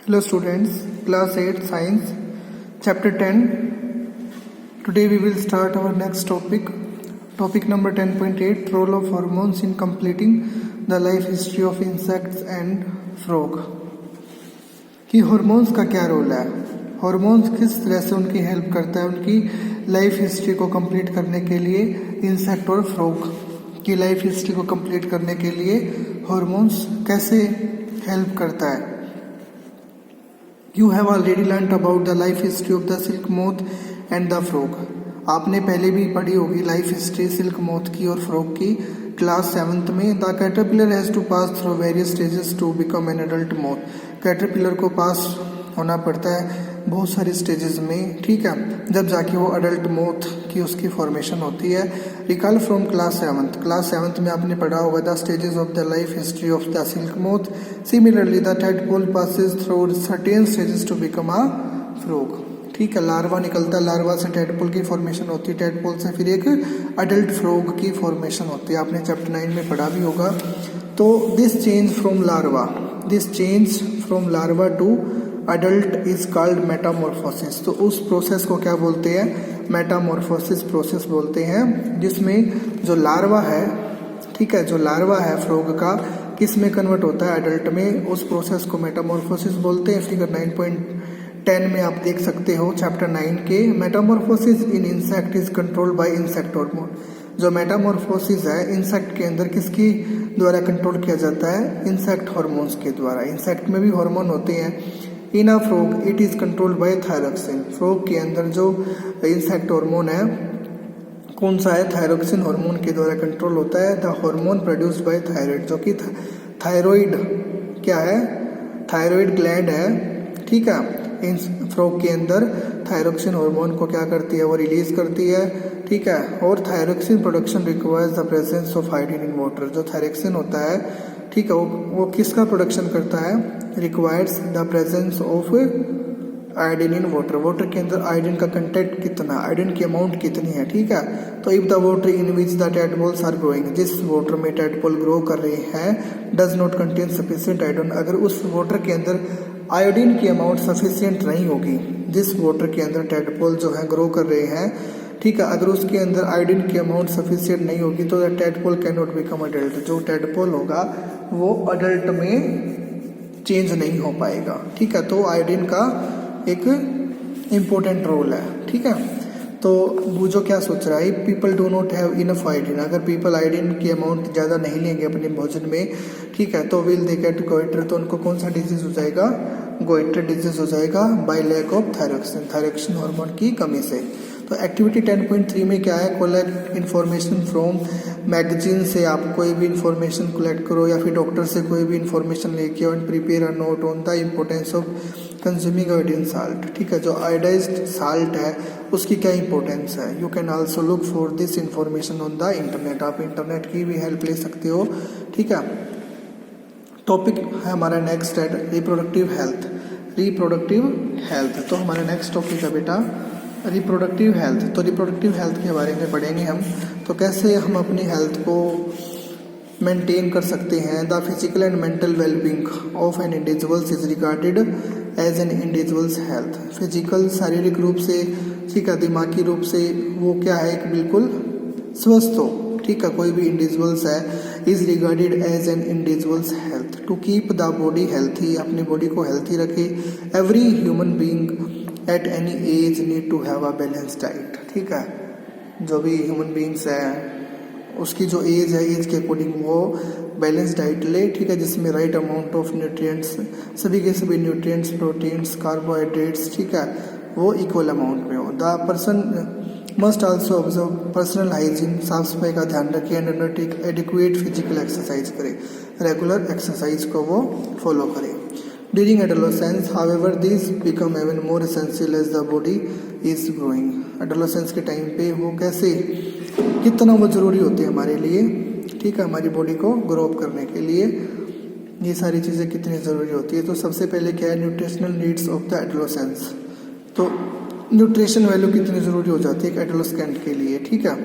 Hello students, class 8 science chapter 10. Today we will start our next topic number 10.8, role of hormones in completing the life history of insects and frog. कि hormones का क्या role है, hormones किस तरह से उनकी help करता है उनकी लाइफ हिस्ट्री को कंप्लीट करने के लिए। इंसेक्ट और फ्रॉग की लाइफ हिस्ट्री को कंप्लीट करने के लिए हॉर्मोन्स कैसे हेल्प करता है। You have already learnt about the life history of the silk moth and the frog. आपने पहले भी पढ़ी होगी लाइफ हिस्ट्री सिल्क मोथ की और फ्रॉग की क्लास 7th में। The caterpillar has to pass through various stages to become an adult moth. Caterpillar को पास होना पड़ता है बहुत सारे स्टेजेस में, ठीक है, जब जाके वो अडल्ट मोथ की उसकी फॉर्मेशन होती है। रिकॉल फ्रॉम क्लास 7th में आपने पढ़ा होगा the stages of the life history of the silk moth. Similarly the tadpole passes through certain stages to become a frog. ठीक है, लार्वा निकलता है, लार्वा से टैडपोल की फॉर्मेशन होती है, टैडपोल से फिर एक अडल्ट फ्रॉग की फॉर्मेशन होती है, आपने चैप्टर 9 में पढ़ा भी होगा। तो this change from larva to adult is called metamorphosis. तो उस प्रोसेस को क्या बोलते हैं, मेटामॉर्फोसिस प्रोसेस बोलते हैं, जिसमें जो लार्वा है, ठीक है, जो लार्वा है फ्रॉग का किस में कन्वर्ट होता है, अडल्ट में। उस प्रोसेस को मेटामॉर्फोसिस बोलते हैं। फिगर 9.10 में आप देख सकते हो चैप्टर 9 के। Metamorphosis in insect is controlled bye insect hormone. जो मेटामॉर्फोसिस है इंसेक्ट के अंदर किसकी द्वारा कंट्रोल किया जाता है, इंसेक्ट हार्मोन्स के द्वारा। इंसेक्ट में भी हार्मोन होते हैं। In a frog it is controlled by thyroxine. Frog के अंदर जो इंसेक्ट हार्मोन है कौन सा है, थायरोक्सिन हार्मोन के द्वारा कंट्रोल होता है। The hormone produced by thyroid, जो कि थायराइड क्या है, थायराइड ग्लैंड है, ठीक है। इन फ्रॉग के अंदर थायरोक्सिन हार्मोन को क्या करती है, वो रिलीज करती है, ठीक है। और thyroxine production requires the presence of iodine in water. जो थायरोक्सिन होता है, ठीक है, वो किसका प्रोडक्शन करता है, requires the presence of iodine in water. Water के अंदर आयोडीन का कंटेंट कितना, आयोडीन की अमाउंट कितनी है, ठीक है। तो if the water in which the tadpoles are growing, जिस वाटर में टैडपोल ग्रो कर रहे हैं, does not contain sufficient iodine, अगर उस वाटर के अंदर आयोडीन की अमाउंट सफिशिएंट नहीं होगी, जिस वाटर के अंदर टैडपोल जो है ग्रो कर रहे हैं, ठीक है, अगर उसके अंदर आयोडीन की अमाउंट सफिशिएंट नहीं होगी तो the tadpole can not become adult. जो टैडपोल होगा वो अडल्ट में चेंज नहीं हो पाएगा, ठीक है। तो आयोडीन का एक इम्पोर्टेंट रोल है, ठीक है। तो बूझो क्या सोच रहा है, people do not have enough iodine, अगर पीपल आयोडीन की अमाउंट ज़्यादा नहीं लेंगे अपने भोजन में, ठीक है, तो विल दे गेट गोइटर, तो उनको कौन सा डिजीज हो जाएगा, गोइटर डिजीज हो जाएगा by lack of thyroxine, thyroxine hormone की कमी से। तो एक्टिविटी 10.3 में क्या है, कलेक्ट इन्फॉर्मेशन फ्रॉम मैगजीन से आप कोई भी इंफॉर्मेशन कलेक्ट करो या फिर डॉक्टर से कोई भी इंफॉर्मेशन लेके आओ and prepare a note on the importance of consuming iodine salt. ठीक है, जो आयोडाइज्ड साल्ट है उसकी क्या इंपॉर्टेंस है। You can also look for this information on the internet, आप इंटरनेट की भी हेल्प ले सकते हो, ठीक है। टॉपिक है हमारा नेक्स्ट है रिप्रोडक्टिव हेल्थ। रिप्रोडक्टिव हेल्थ, तो हमारा नेक्स्ट टॉपिक है बेटा रिप्रोडक्टिव हेल्थ। तो रिप्रोडक्टिव हेल्थ के बारे में पढ़ेंगे हम, तो कैसे हम अपनी हेल्थ को मेंटेन कर सकते हैं। The physical and mental wellbeing of an individuals is regarded as an individual's health. Physical शारीरिक रूप से, ठीक है, दिमागी रूप से वो क्या है, एक बिल्कुल स्वस्थ हो, ठीक है, कोई भी इंडिविजुअल्स है, is regarded as an individual's health. To keep the body healthy, अपनी बॉडी को हेल्थी रखे। Every human being at any age need to have a balance diet, ठीक है। जो भी ह्यूमन बीइंग्स है उसकी जो एज है, एज के अकॉर्डिंग वो बैलेंस डाइट ले, ठीक है, जिसमें राइट अमाउंट ऑफ न्यूट्रिएंट्स, सभी के सभी न्यूट्रिएंट्स, प्रोटीन्स, कार्बोहाइड्रेट्स, ठीक है, वो इक्वल अमाउंट में हो। The person must also observe personal hygiene, साफ सफाई का ध्यान रखें and undertake adequate physical exercise करे, रेगुलर एक्सरसाइज को वो फॉलो करे। During adolescence, however, these become even more essential as the body is growing. Adolescence के टाइम पे वो कैसे, कितना वो ज़रूरी होती है हमारे लिए, ठीक है, हमारी बॉडी को ग्रो अप करने के लिए ये सारी चीज़ें कितनी ज़रूरी होती है। तो सबसे पहले क्या है, nutritional needs of the adolescence. तो न्यूट्रिशन वैल्यू कितनी ज़रूरी हो जाती है एक एडोलेसेंट के लिए, ठीक है।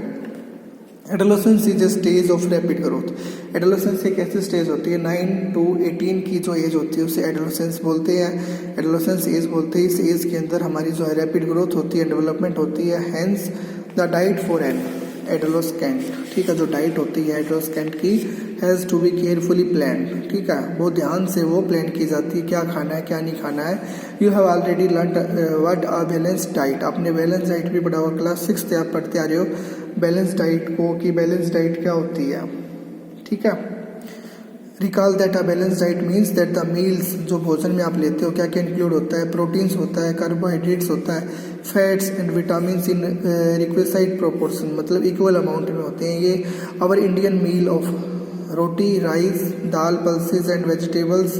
Adolescence is a stage of rapid growth. Adolescence एक ऐसी स्टेज होती है 9 to 18 की जो एज होती है उसे एडोलेसेंस बोलते हैं, एडोलेसेंस एज बोलते हैं। इस एज के अंदर हमारी जो है रैपिड ग्रोथ होती है, डेवलपमेंट होती है। Hence the diet for an adolescent, ठीक है, जो डाइट होती है एडोलेसेंट की has to be carefully plan, ठीक है, बहुत ध्यान से वो प्लान की जाती है क्या खाना है क्या नहीं खाना है। You have already learn what are balance diet, आपने बैलेंस डाइट भी पढ़ा हुआ, क्लास 6 से आप पढ़ते आ रहे हो बैलेंस डाइट को कि बैलेंस डाइट क्या होती है, ठीक है। Recall that a balance diet means that the meals, जो भोजन में आप लेते हो क्या क्या इंक्लूड होता है, प्रोटीन्स होता है, कार्बोहाइड्रेट्स होता है, fats and vitamin in requisite proportion, मतलब इक्वल अमाउंट में होते हैं। ये our Indian meal of roti, rice, dal, pulses and vegetables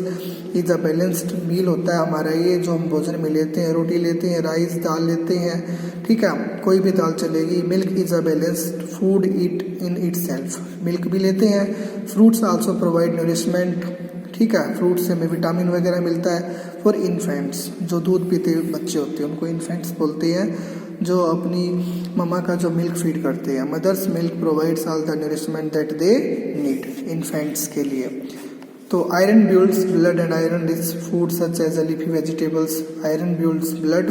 is a balanced meal होता है हमारा। ये जो हम भोजन में लेते हैं, रोटी लेते हैं, राइस दाल लेते हैं, ठीक है, कोई भी दाल चलेगी। Milk is a balanced food it in it self, milk भी लेते हैं। फ्रूट्स आल्सो प्रोवाइड नरिशमेंट, ठीक है, फ्रूट से हमें विटामिन वगैरह मिलता है। फॉर इन्फेंट्स, जो दूध पीते बच्चे होते हैं उनको इन्फेंट्स बोलते हैं, जो अपनी मम्मा का जो मिल्क फीड करते हैं। Mother's milk provides all the nourishment that they need infants के लिए। तो iron builds blood and iron rich food such as leafy vegetables, iron builds blood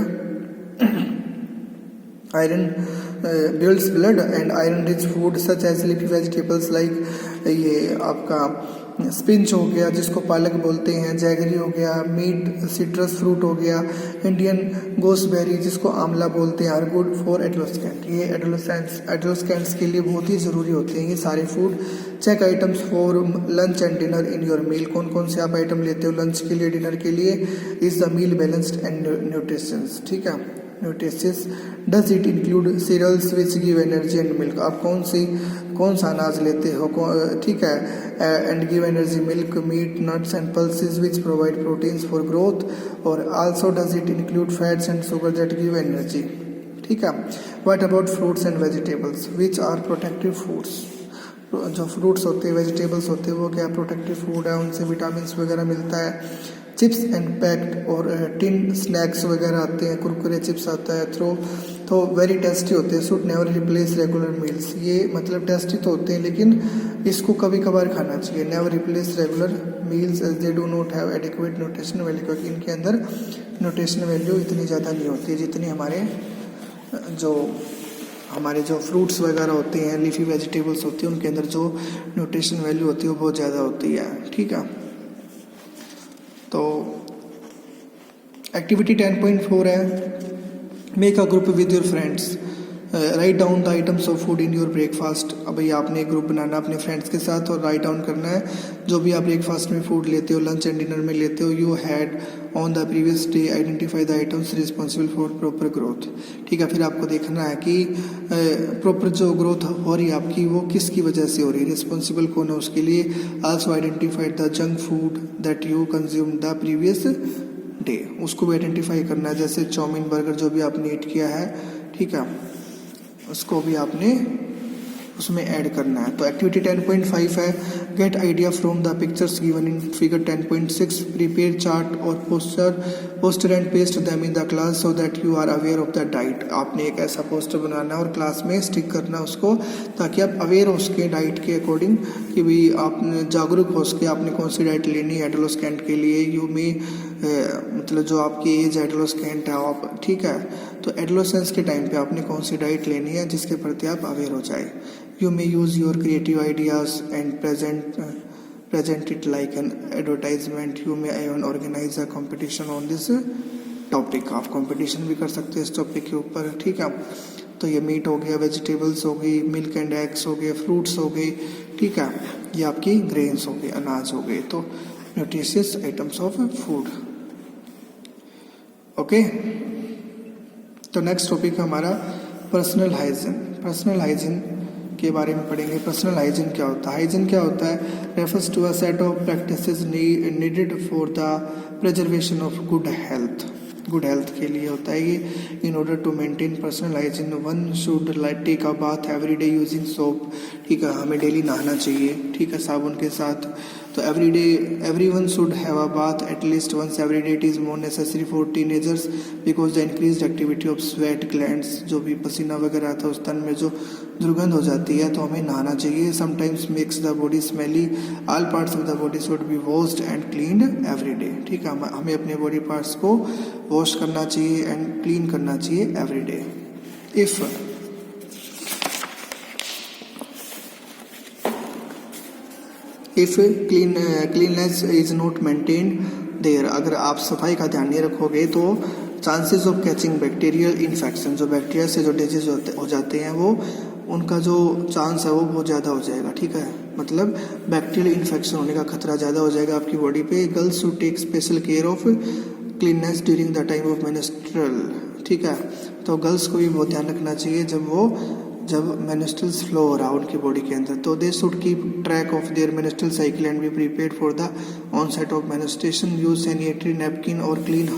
builds blood and iron rich food such as leafy vegetables like ये आपका spinach हो गया जिसको पालक बोलते हैं, जैगरी हो गया, मीट, सिट्रस फ्रूट हो गया, इंडियन गोसबेरी जिसको आंवला बोलते हैं, आर गुड फॉर एडोलेसेंट। ये एडोलेसेंट्स के लिए बहुत ही ज़रूरी होते हैं ये सारे food. Check items for lunch and dinner in your meal, कौन कौन से आप आइटम लेते हो लंच के लिए, डिनर के लिए। Is the meal balanced and nutritions, ठीक है, nutritious. Does it include cereals which give energy and milk, आप कौन सा अनाज लेते हो, ठीक है, and give energy, milk, meat, nuts and pulses which provide proteins for growth, और also does it include fats and sugar that give energy, ठीक है। What about fruits and vegetables which are protective foods, जो fruits होते हैं vegetables होते हैं वो क्या प्रोटेक्टिव फूड है, उनसे विटामिन वगैरह मिलता है। चिप्स एंड पैक्ड और टिन स्नैक्स वगैरह आते हैं, कुरकुरे चिप्स आता है, तो वेरी टेस्टी होते हैं। Should never replace regular meals, ये मतलब टेस्टी तो होते हैं लेकिन इसको कभी कभार खाना चाहिए। Never replace regular meals as they do not have adequate nutrition value, क्योंकि इनके अंदर न्यूट्रिशन वैल्यू इतनी ज़्यादा नहीं होती है जितनी हमारे जो फ्रूट्स वगैरह होते हैं, लीफी वेजिटेबल्स होती हैं, उनके अंदर जो न्यूट्रिशन वैल्यू होती है वो बहुत ज़्यादा होती है, ठीक है। तो एक्टिविटी 10.4 है, make a group with your friends, write down the items of food in your breakfast. अब भाई आपने एक ग्रुप बनाना अपने फ्रेंड्स के साथ और राइट डाउन करना है जो भी आप ब्रेकफास्ट में फूड लेते हो, लंच एंड डिनर में लेते हो। You had on the previous day, identify the items responsible for proper growth, ठीक है। फिर आपको देखना है कि प्रॉपर जो ग्रोथ हो रही है आपकी वो किसकी वजह से हो रही है, रिस्पॉन्सिबल कौन है उसके लिए। Also identified the junk food that you consume the previous day, उसको भी आइडेंटिफाई करना है, जैसे चाउमीन, बर्गर जो भी आपने ईट किया है, ठीक है, उसको भी आपने उसमें ऐड करना है। तो एक्टिविटी 10.5 है, get idea from the pictures given in figure 10.6, prepare chart और poster and paste them in the class so that you are aware of the diet. आपने एक ऐसा पोस्टर बनाना है और क्लास में स्टिक करना है उसको, ताकि आप अवेयर हो उसके डाइट के अकॉर्डिंग, कि भाई आपने जागरूक हो उसके आपने कौन सी डाइट लेनी है एडोलेसेंट के लिए। यू में मतलब जो आपकी एज एडोलेसेंट है आप, ठीक है, तो एडोलेसेंस के टाइम पे आपने कौन सी डाइट लेनी है जिसके प्रति आप अवेयर हो जाए। You may use your creative ideas and present it like an advertisement. You may even organize a competition on this topic. आप competition भी कर सकते हैं इस टॉपिक के ऊपर, ठीक है। तो ये मीट हो गया, वेजिटेबल्स हो गई, मिल्क एंड एग्स हो गए, फ्रूट्स हो गई, ठीक है, ये आपकी ग्रेन्स हो गए, अनाज हो गए, तो nutritious items of food, okay. तो नेक्स्ट टॉपिक है हमारा पर्सनल हाइजीन। पर्सनल हाइजीन के बारे में पढ़ेंगे। पर्सनल हाइजीन क्या होता है? हाइजीन क्या होता है? Refers to a set of practices needed for the preservation of good health. Good health के लिए होता है ये। In order to maintain personal hygiene one should take a bath every day using soap, ठीक है, हमें डेली नहाना चाहिए, ठीक है, साबुन के साथ। तो everyone should have a bath at least once every day. It is more necessary for teenagers because the increased activity of sweat glands, जो भी पसीना वगैरह आता है उस तन में जो दुर्गंध हो जाती है, तो हमें नहाना चाहिए. Sometimes makes the body smelly. All parts of the body should be washed and cleaned every day. ठीक है, हमें अपने बॉडी पार्ट्स को वॉश करना चाहिए एंड क्लीन करना चाहिए every day. If cleanliness is not maintained there, अगर आप सफाई का ध्यान नहीं रखोगे तो chances of catching bacterial infection, जो बैक्टीरिया से जो डिजीज हो जाते हैं वो उनका जो चांस है वो बहुत ज़्यादा हो जाएगा. ठीक है, मतलब बैक्टीरियल इन्फेक्शन होने का खतरा ज़्यादा हो जाएगा आपकी बॉडी पे. Girls should take special care of cleanliness during the time of menstrual. ठीक है, तो गर्ल्स को भी बहुत ध्यान रखना चाहिए जब मेंस्ट्रुअल्स फ्लो हो रहा है उनकी बॉडी के अंदर. तो they should keep track of their menstrual cycle and be prepared for the onset of menstruation. Use sanitary napkin और क्लीन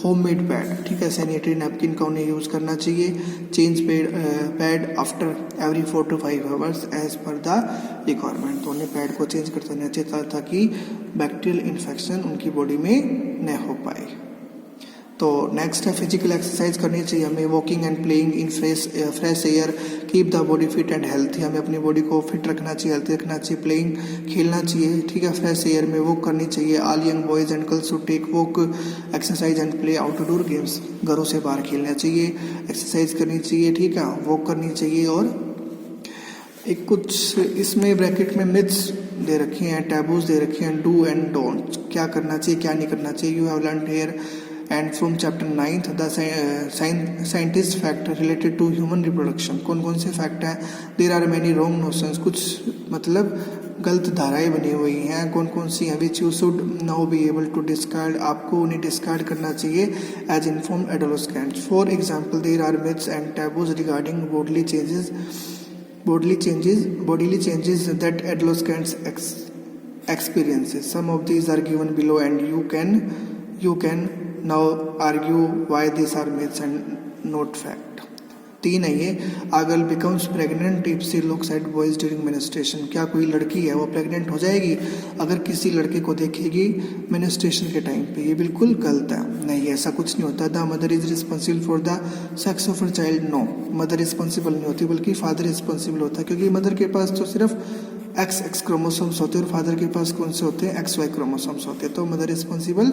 होममेड पैड. ठीक है, सैनिटरी नैपकिन का उन्हें यूज़ करना चाहिए. Change pad after every 4 to 5 hours as per the requirement. तो उन्हें pad को चेंज करते रहना चाहिए ताकि बैक्टीरियल इन्फेक्शन उनकी बॉडी में न हो पाए. तो नेक्स्ट है फिजिकल एक्सरसाइज करनी चाहिए हमें. Walking and playing in fresh air keep the body fit and healthy. हमें अपनी बॉडी को फिट रखना चाहिए, हेल्थी रखना चाहिए. प्लेइंग खेलना चाहिए. ठीक है, फ्रेश एयर में वॉक करनी चाहिए. All young boys and girls should take walk exercise and play outdoor games. घरों से बाहर खेलना चाहिए, एक्सरसाइज करनी चाहिए. ठीक है, वॉक करनी चाहिए. और एक कुछ इसमें ब्रैकेट में मिथ्स दे रखे हैं, टैबूज दे रखे हैं, डू एंड डोंट. क्या करना चाहिए, क्या नहीं करना चाहिए. You have learned here and from chapter 9th the scientist fact related to human reproduction. कौन कौन से फैक्ट हैं. there are many wrong notions, कुछ मतलब गलत धाराएं बनी हुई हैं. कौन कौन सी हैं. which you should now be able to discard. आपको उन्हें डिस्कार्ड करना चाहिए as informed adolescents. for example there are myths and taboos regarding bodily changes that adolescents experiences. some of these are given below and you can now argue why these are myths and not fact. 3 है ये. A girl becomes pregnant if she looks at boys during menstruation. क्या कोई लड़की है वो pregnant हो जाएगी अगर किसी लड़के को देखेगी मेंस्ट्रुएशन के टाइम पे. ये बिल्कुल गलत है. नहीं, ऐसा कुछ नहीं होता. The mother is responsible for the sex of her child. No, mother responsible नहीं होती बल्कि फादर रिस्पॉन्सिबल होता है, क्योंकि मदर के पास तो सिर्फ एक्स क्रोमोसोम्स होते हैं और फादर के पास कौन से होते हैं, XY क्रोमोसोम्स होते हैं. तो मदर रिस्पॉन्सिबल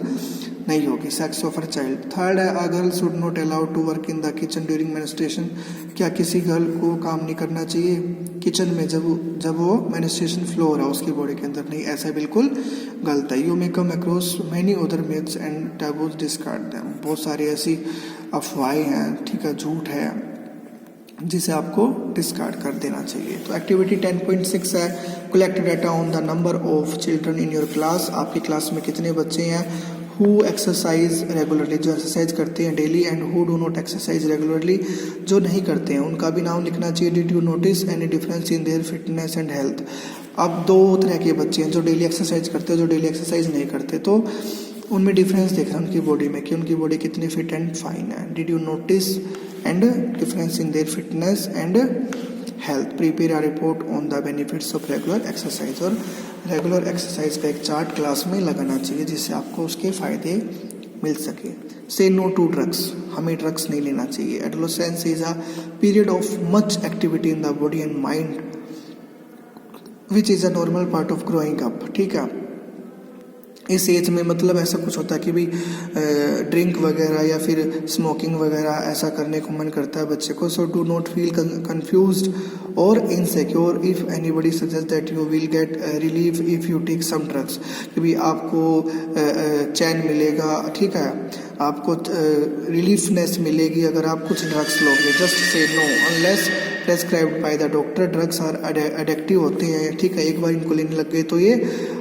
नहीं होगी sex of her child. Third है, a girl should not allowed to work in the kitchen during menstruation. क्या किसी गर्ल को काम नहीं करना चाहिए किचन में जब वो मेंस्ट्रुएशन फ्लो हो रहा है उसकी बॉडी के अंदर. नहीं, ऐसा बिल्कुल गलत है. You may come across many other myths and taboos, discard them. बहुत सारी ऐसी अफवाहें हैं, ठीक है, झूठ है, जिसे आपको डिस्कार्ड कर देना चाहिए. तो एक्टिविटी 10.6 है, collect data on the number of children in your class. आपकी क्लास में कितने बच्चे हैं. हु एक्सरसाइज रेगुलरली, जो एक्सरसाइज करते हैं daily, and who do not exercise regularly, जो नहीं करते हैं उनका भी नाम लिखना चाहिए. Did you notice any difference in their fitness and health. अब 2 तरह के बच्चे हैं, जो डेली एक्सरसाइज करते हैं, जो डेली एक्सरसाइज नहीं करते. तो उनमें डिफरेंस देख रहे हैं उनकी बॉडी में कि उनकी बॉडी कितनी फिट एंड फाइन है. Did you notice and difference in their fitness and health. Prepare a report on the benefits of regular exercise. और रेगुलर एक्सरसाइज का एक चार्ट क्लास में लगाना चाहिए जिससे आपको उसके फायदे मिल सके. से नो टू ड्रग्स. हमें ड्रग्स नहीं लेना चाहिए. Adolescence is a period of much activity in the body and mind which is a normal part of growing up. ठीक है, इस एज में मतलब ऐसा कुछ होता है कि भी ड्रिंक वगैरह या फिर स्मोकिंग वगैरह ऐसा करने को मन करता है बच्चे को. So do not feel confused और insecure if anybody suggest that you will get relief if you take some drugs. कि भी आपको चैन मिलेगा, ठीक है, आपको रिलीफनेस मिलेगी अगर आप कुछ ड्रग्स लोगे. Just say no unless prescribed by the doctor. Drugs are addictive होते हैं. ठीक है, एक बार इनको लेने लग गए तो ये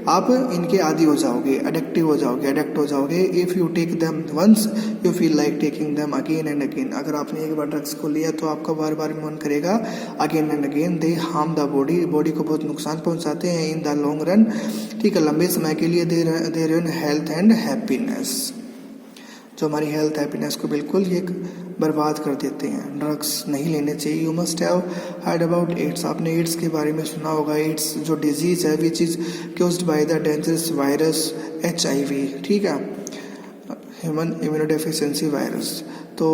आप इनके आदी हो जाओगे, एडिक्टिव हो जाओगे, एडिक्ट हो जाओगे. If you take them once you feel like taking them again and again. अगर आपने एक बार ड्रग्स को लिया तो आपका बार बार मन करेगा again and again. They harm the body. Body को बहुत नुकसान पहुंचाते हैं इन द लॉन्ग रन. ठीक है, लंबे समय के लिए they run health and happiness. जो हमारी हेल्थ हैप्पीनेस को बिल्कुल ये बर्बाद कर देते हैं। ड्रग्स नहीं लेने चाहिए। You must have heard about AIDS, आपने एड्स के बारे में सुना होगा। एड्स जो डिजीज़ है which is caused by the dangerous virus HIV, ठीक है, ह्यूमन इम्यूनोडेफिशिएंसी वायरस। तो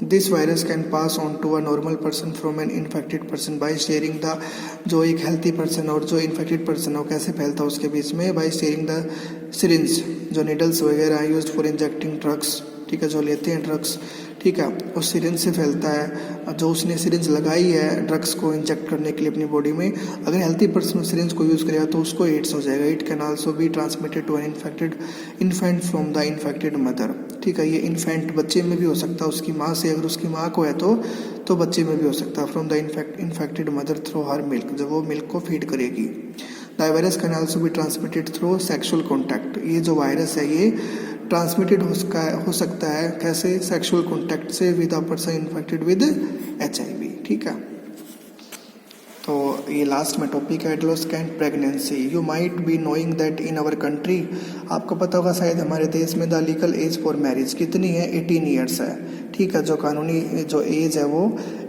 this virus can pass on to a normal person from an infected person by sharing the, जो एक हेल्थी पर्सन और जो infected person है वो कैसे फैलता है उसके बीच में, बाय शेयरिंग द सिरिंज, जो नीडल्स वगैरह यूज्ड फॉर इंजेक्टिंग ड्रग्स, ठीक है, जो लेते हैं ड्रग्स, ठीक है, उस सिरिंज से फैलता है। जो उसने सिरिंज लगाई है ड्रग्स को इंजेक्ट करने के लिए अपनी बॉडी में, अगर हेल्थी पर्सन उस सिरिंज को यूज़ करेगा तो उसको एड्स हो जाएगा। It can also be transmitted to an infected infant from the infected mother, ठीक है, ये इन्फेंट बच्चे में भी हो सकता है, उसकी माँ से, अगर उसकी माँ को है तो बच्चे में भी हो सकता है। From the infected mother through her milk, जब वो मिल्क को फीड करेगी। The virus can also be transmitted through sexual contact, ये जो वायरस है ये ट्रांसमिटेड हो सकता है कैसे, सेक्सुअल कॉन्टैक्ट से with a person infected with HIV, ठीक है। तो ये लास्ट में टॉपिक है adolescent pregnancy. You might be knowing that in our country, आपको पता होगा शायद हमारे देश में the legal age for marriage कितनी है, 18 ईयर्स है, ठीक है, जो कानूनी जो एज है वो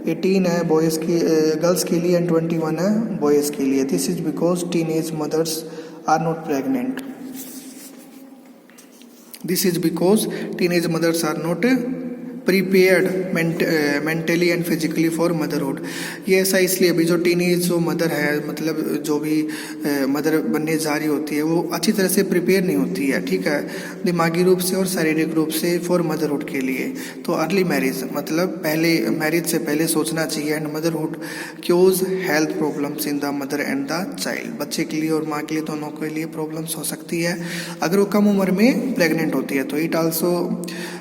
18 है बॉयज़ की, गर्ल्स के लिए, एंड 21 है बॉयज़ के लिए। This is because teenage mothers are not pregnant. This is because teenage mothers are not prepared mentally and physically for motherhood. ये ऐसा इसलिए भी जो टीनेज जो मदर है, मतलब जो भी मदर बनने जा रही होती है वो अच्छी तरह से प्रिपेयर नहीं होती है, ठीक है, दिमागी रूप से और शारीरिक रूप से फॉर मदरहुड के लिए। तो अर्ली मैरिज मतलब पहले मैरिज से पहले सोचना चाहिए। And motherhood chaos health problems in the mother and the child, बच्चे के लिए और माँ के लिए दोनों के लिए प्रॉब्लम्स हो सकती है अगर वो कम उम्र में प्रेग्नेंट होती है। तो it also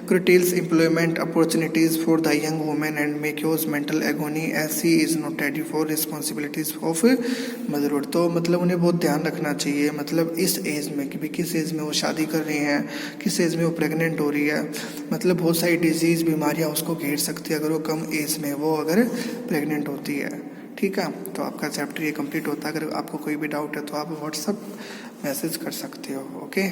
curtails employment opportunities for the young woman and may cause mental agony as she is not ready for responsibilities of motherhood। तो मतलब उन्हें बहुत ध्यान रखना चाहिए, मतलब इस एज में कि भी किस एज में वो शादी कर रही हैं, किस एज में वो प्रेग्नेंट हो रही है, मतलब बहुत सारी डिजीज़ बीमारियां उसको घेर सकती है अगर वो कम एज में वो अगर प्रेग्नेंट होती है, ठीक है। तो आपका चैप्टर ये कंप्लीट होता है। अगर आपको कोई भी डाउट है तो आप व्हाट्सएप मैसेज कर सकते हो। ओके।